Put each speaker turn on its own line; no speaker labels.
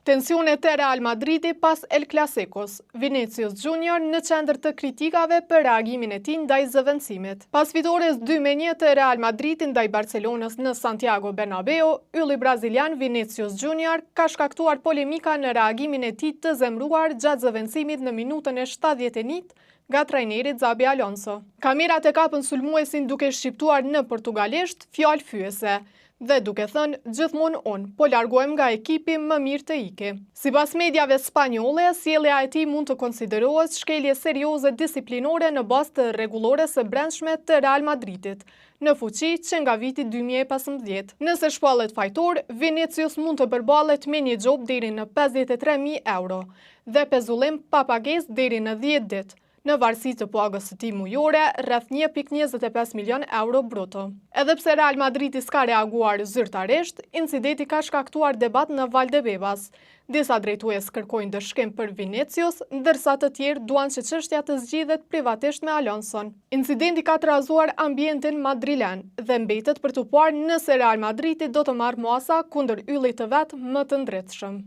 Tensionet e Real Madridi pas El Clasicos, Vinicius Junior në qendër të kritikave për reagimin e tij ndaj zëvendësimit. Pas fitores 2-1 të Real Madridit ndaj Barcelonës në Santiago Bernabeu, ylli brazilian Vinicius Junior ka shkaktuar polemika në reagimin e tij të zemruar gjatë zëvendësimit në minutën e 71 nga trajneri Xabi Alonso. Kamerat e kapën sulmuesin duke shqiptuar në portugalisht fjalë fyese dhe duke thënë gjithmonë unë, po largohem nga ekipi më mirë të iki. Sipas mediave spanjolle, sjellja e tij mund të konsiderohet shkelje serioze disiplinore në bazë të rregullores së brendshme të Real Madridit, në fuqi që nga viti 2015. Nëse shpallet fajtor, Vinicius mund të përballet me një xhop deri në 53.000 euro dhe pezullim pa pagesë deri në 10 ditë, në varësi të pagës së tij mujore, rreth 1.25 milion euro bruto. Edhe pse Real Madridi s'ka reaguar zyrtarisht, incidenti ka shkaktuar debat në Valdebebas. Disa drejtues kërkojnë dëshkim për Vinicius, ndërsa të tjerë duan që çështja të zgjidhet privatisht me Alonson. Incidenti ka trazuar ambientin madrilen dhe mbetet për t'u parë nëse Real Madridi do të marrë moasa kundër yllit të vet më të ndritshëm.